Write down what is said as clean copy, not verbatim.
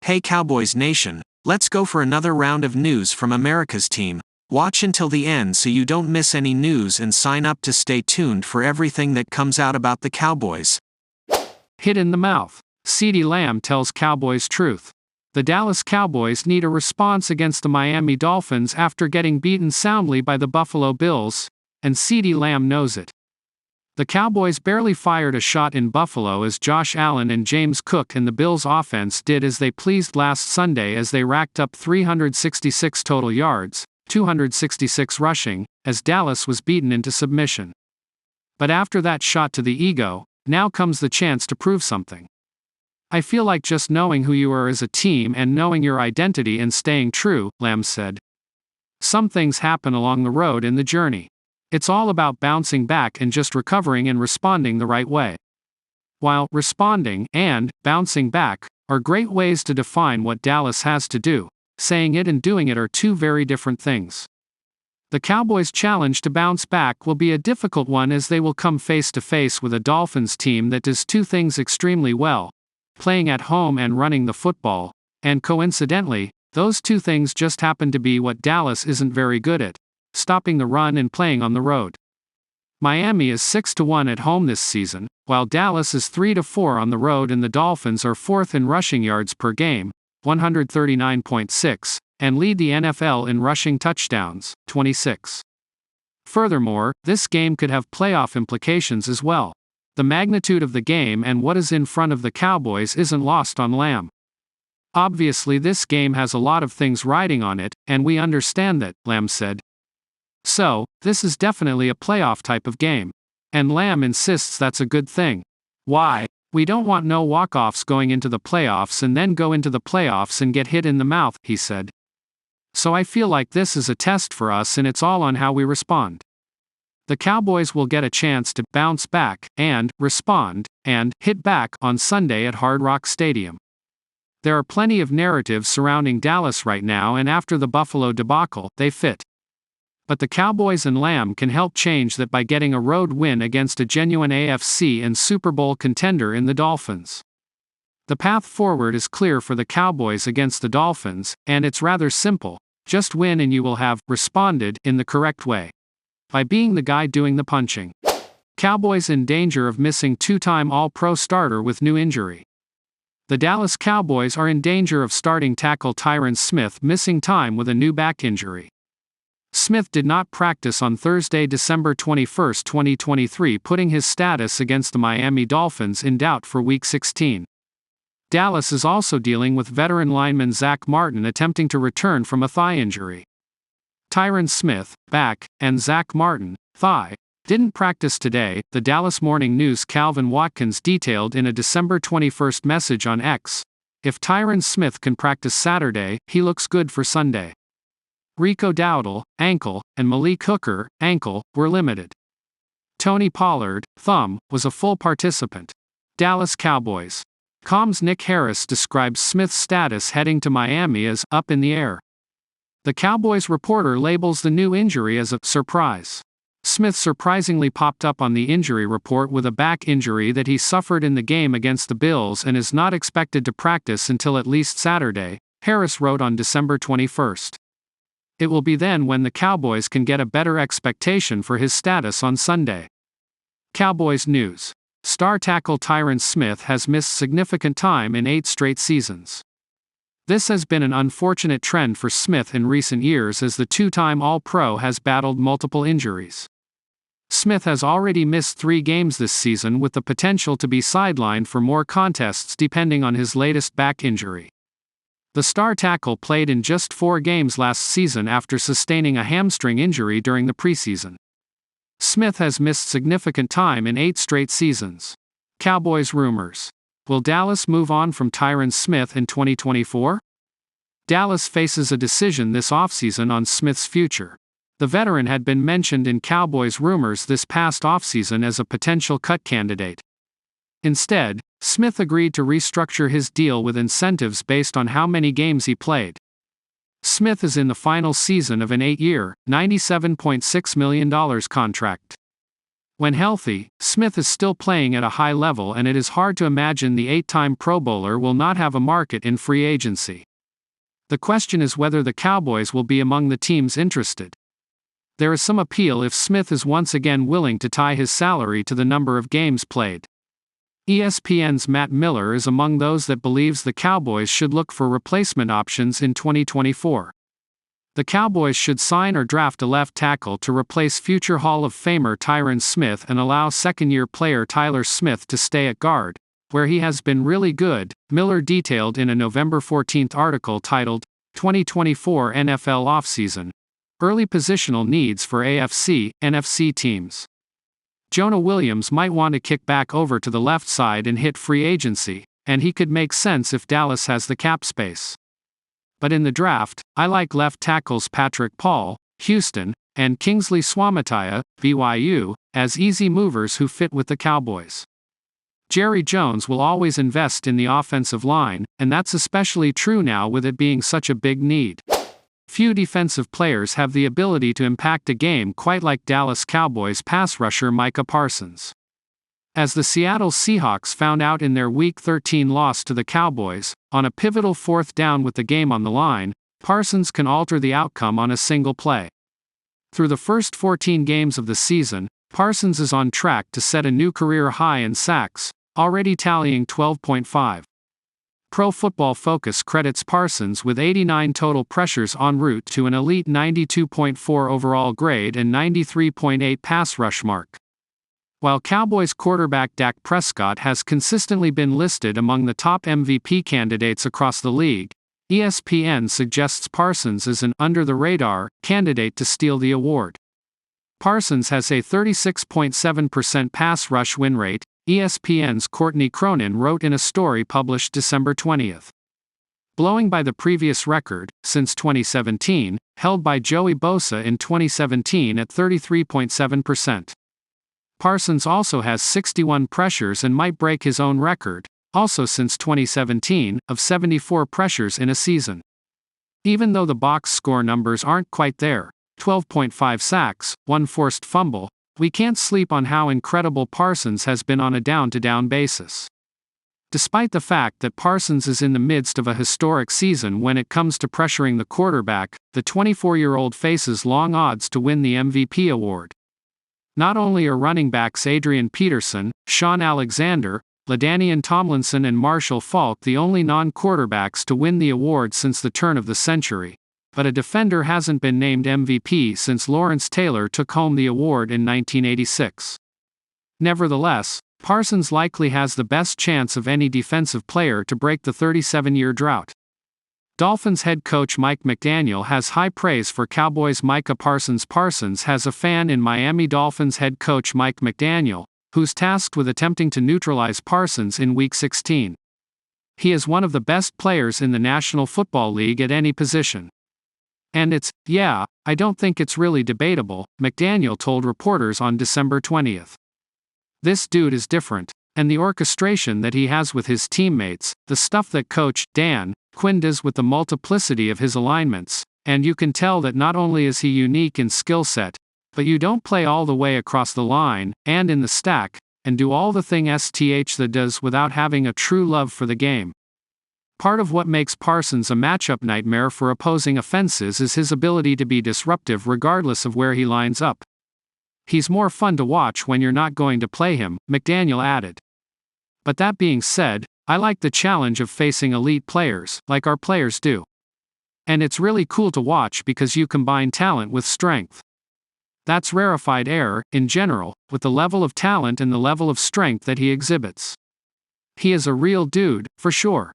Hey Cowboys Nation, let's go for another round of news from America's team. Watch until the end so you don't miss any news and sign up to stay tuned for everything that comes out about the Cowboys. Hit in the mouth. CeeDee Lamb tells Cowboys truth. The Dallas Cowboys need a response against the Miami Dolphins after getting beaten soundly by the Buffalo Bills, and CeeDee Lamb knows it. The Cowboys barely fired a shot in Buffalo as Josh Allen and James Cook and the Bills' offense did as they pleased last Sunday as they racked up 366 total yards, 266 rushing, as Dallas was beaten into submission. But after that shot to the ego, now comes the chance to prove something. I feel like just knowing who you are as a team and knowing your identity and staying true, Lamb said. Some things happen along the road in the journey. It's all about bouncing back and just recovering and responding the right way. While responding and bouncing back are great ways to define what Dallas has to do, saying it and doing it are two very different things. The Cowboys' challenge to bounce back will be a difficult one as they will come face to face with a Dolphins team that does two things extremely well: playing at home and running the football, and coincidentally, those two things just happen to be what Dallas isn't very good at: stopping the run and playing on the road. Miami is 6-1 at home this season, while Dallas is 3-4 on the road, and the Dolphins are fourth in rushing yards per game, 139.6, and lead the NFL in rushing touchdowns, 26. Furthermore, this game could have playoff implications as well. The magnitude of the game and what is in front of the Cowboys isn't lost on Lamb. Obviously, this game has a lot of things riding on it, and we understand that, Lamb said. So, this is definitely a playoff type of game. And Lamb insists that's a good thing. Why? We don't want no walk-offs going into the playoffs and then go into the playoffs and get hit in the mouth, he said. So I feel like this is a test for us and it's all on how we respond. The Cowboys will get a chance to bounce back and respond and hit back on Sunday at Hard Rock Stadium. There are plenty of narratives surrounding Dallas right now, and after the Buffalo debacle, they fit. But the Cowboys and Lamb can help change that by getting a road win against a genuine AFC and Super Bowl contender in the Dolphins. The path forward is clear for the Cowboys against the Dolphins, and it's rather simple: just win and you will have responded in the correct way. By being the guy doing the punching. Cowboys in danger of missing two-time All-Pro starter with new injury. The Dallas Cowboys are in danger of starting tackle Tyron Smith missing time with a new back injury. Smith did not practice on Thursday, December 21, 2023, putting his status against the Miami Dolphins in doubt for Week 16. Dallas is also dealing with veteran lineman Zach Martin attempting to return from a thigh injury. Tyron Smith, back, and Zach Martin, thigh, didn't practice today, the Dallas Morning News' Calvin Watkins detailed in a December 21 message on X. If Tyron Smith can practice Saturday, he looks good for Sunday. Rico Dowdle, ankle, and Malik Hooker, ankle, were limited. Tony Pollard, thumb, was a full participant. Dallas Cowboys.com's Nick Harris describes Smith's status heading to Miami as up in the air. The Cowboys reporter labels the new injury as a surprise. Smith surprisingly popped up on the injury report with a back injury that he suffered in the game against the Bills and is not expected to practice until at least Saturday, Harris wrote on December 21. It will be then when the Cowboys can get a better expectation for his status on Sunday. Cowboys news. Star tackle Tyron Smith has missed significant time in 8 straight seasons. This has been an unfortunate trend for Smith in recent years as the two-time All-Pro has battled multiple injuries. Smith has already missed 3 games this season with the potential to be sidelined for more contests depending on his latest back injury. The star tackle played in just 4 games last season after sustaining a hamstring injury during the preseason. Smith has missed significant time in 8 straight seasons. Cowboys rumors. Will Dallas move on from Tyron Smith in 2024? Dallas faces a decision this offseason on Smith's future. The veteran had been mentioned in Cowboys rumors this past offseason as a potential cut candidate. Instead, Smith agreed to restructure his deal with incentives based on how many games he played. Smith is in the final season of an 8-year, $97.6 million contract. When healthy, Smith is still playing at a high level, and it is hard to imagine the 8-time Pro Bowler will not have a market in free agency. The question is whether the Cowboys will be among the teams interested. There is some appeal if Smith is once again willing to tie his salary to the number of games played. ESPN's Matt Miller is among those that believes the Cowboys should look for replacement options in 2024. The Cowboys should sign or draft a left tackle to replace future Hall of Famer Tyron Smith and allow second-year player Tyler Smith to stay at guard, where he has been really good, Miller detailed in a November 14 article titled, 2024 NFL Offseason: Early Positional Needs for AFC, NFC Teams. Jonah Williams might want to kick back over to the left side and hit free agency, and he could make sense if Dallas has the cap space. But in the draft, I like left tackles Patrick Paul, Houston, and Kingsley Suamataia, BYU, as easy movers who fit with the Cowboys. Jerry Jones will always invest in the offensive line, and that's especially true now with it being such a big need. Few defensive players have the ability to impact a game quite like Dallas Cowboys pass rusher Micah Parsons. As the Seattle Seahawks found out in their Week 13 loss to the Cowboys, on a pivotal 4th down with the game on the line, Parsons can alter the outcome on a single play. Through the first 14 games of the season, Parsons is on track to set a new career high in sacks, already tallying 12.5. Pro Football Focus credits Parsons with 89 total pressures en route to an elite 92.4 overall grade and 93.8 pass rush mark. While Cowboys quarterback Dak Prescott has consistently been listed among the top MVP candidates across the league, ESPN suggests Parsons is an under-the-radar candidate to steal the award. Parsons has a 36.7% pass rush win rate, ESPN's Courtney Cronin wrote in a story published December 20. Blowing by the previous record, since 2017, held by Joey Bosa in 2017 at 33.7%. Parsons also has 61 pressures and might break his own record, also since 2017, of 74 pressures in a season. Even though the box score numbers aren't quite there, 12.5 sacks, 1 forced fumble, we can't sleep on how incredible Parsons has been on a down-to-down basis. Despite the fact that Parsons is in the midst of a historic season when it comes to pressuring the quarterback, the 24-year-old faces long odds to win the MVP award. Not only are running backs Adrian Peterson, Sean Alexander, LaDainian Tomlinson and Marshall Faulk the only non-quarterbacks to win the award since the turn of the century, but a defender hasn't been named MVP since Lawrence Taylor took home the award in 1986. Nevertheless, Parsons likely has the best chance of any defensive player to break the 37-year drought. Dolphins head coach Mike McDaniel has high praise for Cowboys' Micah Parsons. Parsons has a fan in Miami. Dolphins head coach Mike McDaniel, who's tasked with attempting to neutralize Parsons in Week 16. He is one of the best players in the National Football League at any position. And I don't think it's really debatable, McDaniel told reporters on December 20. This dude is different, and the orchestration that he has with his teammates, the stuff that coach Dan Quinn does with the multiplicity of his alignments, and you can tell that not only is he unique in skill set, but you don't play all the way across the line, and in the stack, and do all the thing that does without having a true love for the game. Part of what makes Parsons a matchup nightmare for opposing offenses is his ability to be disruptive regardless of where he lines up. He's more fun to watch when you're not going to play him, McDaniel added. But that being said, I like the challenge of facing elite players, like our players do. And it's really cool to watch because you combine talent with strength. That's rarefied air, in general, with the level of talent and the level of strength that he exhibits. He is a real dude, for sure.